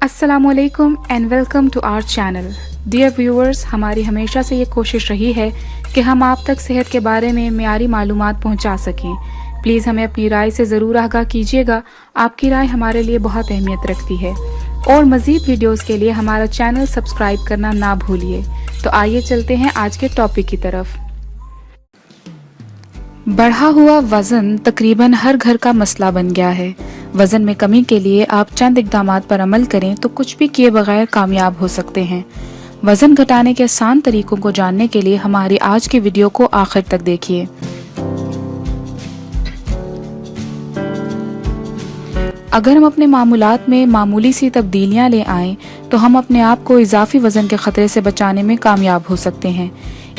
अस्सलामुअलैकुम and welcome to our channel. Dear viewers, हमारी हमेशा से ये कोशिश रही है कि हम आप तक सेहत के बारे में मियारी मालूमात पहुंचा सकें। प्लीज़ हमें अपनी राय से ज़रूर आगाह कीजिएगा। आपकी राय हमारे लिए बहुत अहमियत रखती है। और मज़ीद वीडियोस के लिए हमारा चैनल सब्सक्राइब करना ना भूलिए। तो आइए चलते हैं आज के टॉपिक की तरफ। बढ़ा हुआ वज़न तकरीबन हर घर का मसला बन गया है। वज़न में कमी के लिए आप चंद इक़दामात पर अमल करें तो कुछ भी किए बगैर कामयाब हो सकते हैं। वज़न घटाने के आसान तरीकों को जानने के लिए हमारी आज की वीडियो को आखिर तक देखिए। अगर हम अपने मामूलात में मामूली सी तब्दीलियां ले आएं तो हम अपने आप को इजाफी वज़न के ख़तरे से बचाने में कामयाब हो सकते हैं।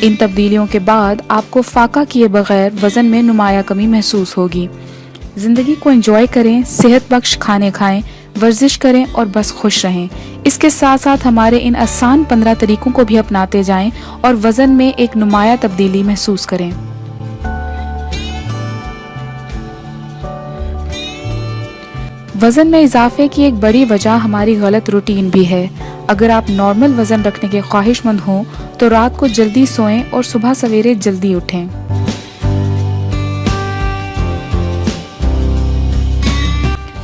इन तब्दीलियों के बाद आपको फाका किए बगैर वज़न में नुमाया कमी महसूस होगी। ज़िंदगी को एंजॉय करें, सेहत बख्श खाने खाएं, वर्जिश करें और बस खुश रहें। इसके साथ साथ हमारे इन आसान 15 तरीकों को भी अपनाते जाएं और वज़न में एक नुमाया तब्दीली महसूस करें। वज़न में इजाफे की एक बड़ी वजह हमारी गलत रूटीन भी है। अगर आप नॉर्मल वज़न रखने के ख्वाहिशमंद हों तो रात को जल्दी सोएं और सुबह सवेरे जल्दी उठें।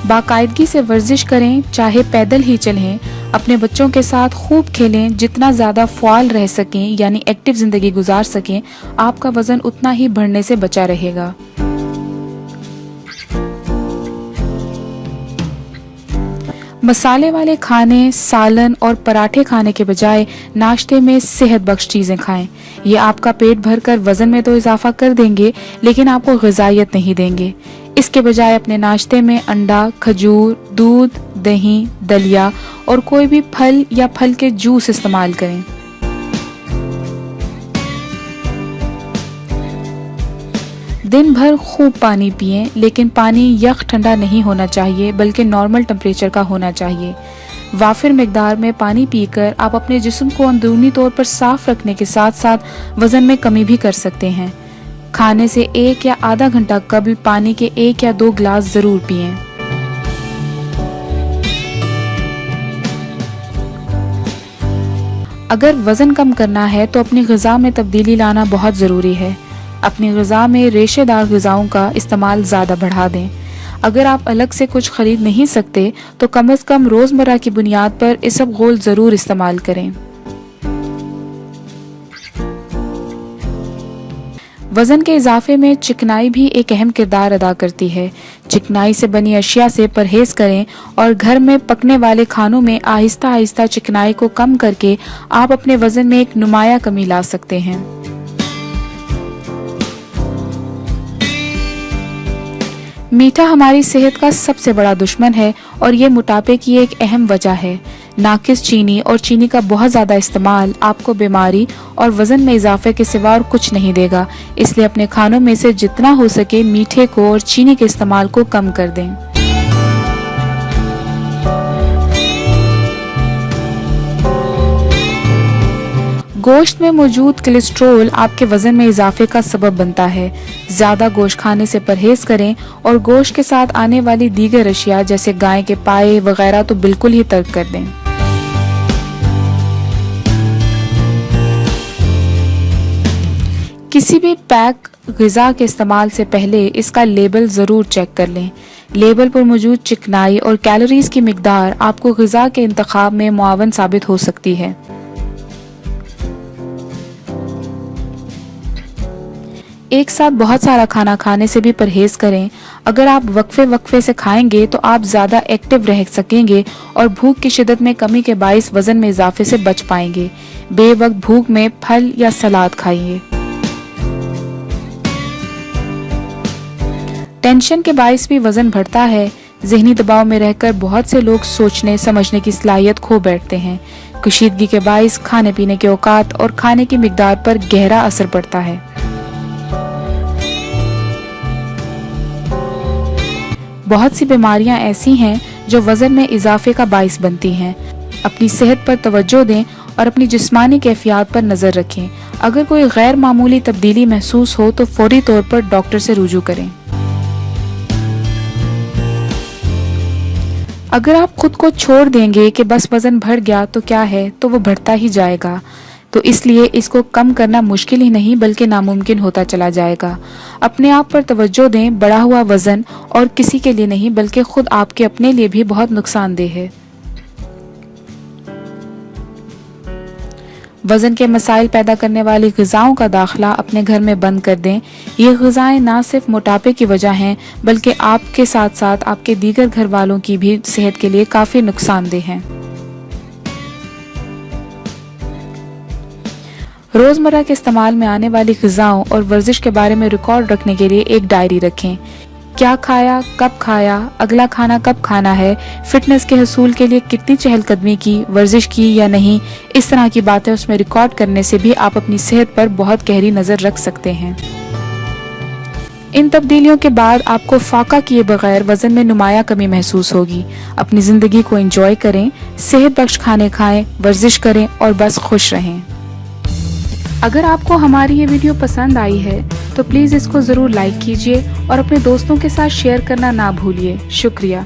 बाकायदगी से वर्जिश करें, चाहे पैदल ही चलें। अपने बच्चों के साथ खूब खेलें। जितना ज़्यादा फ़ाल रह सकें यानी एक्टिव ज़िंदगी गुजार सकें, आपका वज़न उतना ही बढ़ने से बचा रहेगा। मसाले वाले खाने, सालन और पराठे खाने के बजाय नाश्ते में सेहत बख्श चीज़ें खाएं। ये आपका पेट भरकर वज़न में तो इजाफा कर देंगे लेकिन आपको ग़िज़ाइयत नहीं देंगे। इसके बजाय अपने नाश्ते में अंडा, खजूर, दूध, दही, दलिया और कोई भी फल या फल के जूस इस्तेमाल करें। दिन भर खूब पानी पिएं, लेकिन पानी यख ठंडा नहीं होना चाहिए बल्कि नॉर्मल टेम्परेचर का होना चाहिए। वाफिर मिकदार में पानी पीकर आप अपने जिस्म को अंदरूनी तौर पर साफ रखने के साथ साथ वज़न में कमी भी कर सकते हैं। खाने से 1 या आधा घंटा कबल पानी के 1 या 2 गिलास ज़रूर पिएं। अगर वज़न कम करना है तो अपनी ग़िज़ा में तब्दीली लाना बहुत ज़रूरी है। अपनी ग़िज़ा में रेशेदार ग़िज़ाओं का इस्तेमाल ज़्यादा बढ़ा दें। अगर आप अलग से कुछ खरीद नहीं सकते तो कम से कम रोज़मर्रा की बुनियाद पर इसबगोल ज़रूर इस्तेमाल करें। वज़न के इजाफे में चिकनाई भी एक अहम किरदार अदा करती है। चिकनाई से बनी अशिया से परहेज़ करें और घर में पकने वाले खानों में आहिस्ता आहिस्ता चिकनाई को कम करके आप अपने वज़न में एक नुमाया कमी ला सकते हैं। मीठा हमारी सेहत का सबसे बड़ा दुश्मन है और ये मोटापे की एक अहम वजह है। नाकिस चीनी और चीनी का बहुत ज़्यादा इस्तेमाल आपको बीमारी और वज़न में इजाफे के सिवा और कुछ नहीं देगा। इसलिए अपने खानों में से जितना हो सके मीठे को और चीनी के इस्तेमाल को कम कर दें। गोश्त में मौजूद कोलेस्ट्रॉल आपके वज़न में इजाफे का सबब बनता है। ज़्यादा गोश्त खाने से परहेज़ करें और गोश्त के साथ आने वाली दीगर अशिया जैसे गाय के पाए वगैरह तो बिल्कुल ही तर्क कर दें। किसी भी पैक ग़िज़ा के इस्तेमाल से पहले इसका लेबल ज़रूर चेक कर लें। लेबल पर मौजूद चिकनाई और कैलोरीज़ की मिकदार आपको ग़िज़ा के इंतखाब में मुआवन साबित हो सकती है। एक साथ बहुत सारा खाना खाने से भी परहेज़ करें। अगर आप वक्फे वक्फे से खाएंगे तो आप ज़्यादा एक्टिव रह सकेंगे और भूख की शिद्दत में कमी के बाइस वज़न में इजाफे से बच पाएंगे। बेवक्त भूख में फल या सलाद खाइए। टेंशन के बाइस भी वज़न बढ़ता है। ज़हनी दबाव में रहकर बहुत से लोग सोचने समझने की सलाहियत खो बैठते हैं। कशीदगी के बाइस खाने पीने के औकात और खाने की मिकदार पर गहरा असर पड़ता है। बहुत सी बीमारियां ऐसी हैं जो वज़न में इजाफे का बाइस बनती हैं। अपनी सेहत पर तवज्जो दें और अपनी जिस्मानी कैफियत पर नज़र रखें। अगर कोई गैर मामूली तब्दीली महसूस हो तो फौरी तौर पर डॉक्टर से रुजू करें। अगर आप खुद को छोड़ देंगे कि बस वज़न बढ़ गया तो क्या है, तो वो बढ़ता ही जाएगा। तो इसलिए इसको कम करना मुश्किल ही नहीं बल्कि नामुमकिन होता चला जाएगा। अपने आप पर तवज्जो दें। बढ़ा हुआ वज़न और किसी के लिए नहीं बल्कि खुद आपके अपने लिए भी बहुत नुकसानदेह है। वज़न के मसाइल पैदा करने वाली ग़िज़ाओं का दाखिला अपने घर में बंद कर दें। ये ग़िज़ाएँ ना सिर्फ मोटापे की वजह हैं बल्कि आपके साथ साथ आपके दीगर घर वालों की भी सेहत के लिए काफ़ी नुकसानदेह हैं। रोज़मर्रा के इस्तेमाल में आने वाली ग़िज़ाओं और वर्जिश के बारे में रिकॉर्ड रखने के लिए एक डायरी रखें। क्या खाया, कब खाया, अगला खाना कब खाना है, फिटनेस के हसूल के लिए कितनी चहलकदमी की, वर्जिश की या नहीं, इस तरह की बातें उसमें रिकॉर्ड करने से भी आप अपनी सेहत पर बहुत गहरी नज़र रख सकते हैं। इन तब्दीलियों के बाद आपको फाका किए बगैर वज़न में नुमाया कमी महसूस होगी। अपनी ज़िंदगी को एंजॉय करें, सेहत बख्श खाने खाएं, वर्जिश करें और बस खुश रहें। अगर आपको हमारी ये वीडियो पसंद आई है तो प्लीज़ इसको ज़रूर लाइक कीजिए और अपने दोस्तों के साथ शेयर करना ना भूलिए। शुक्रिया।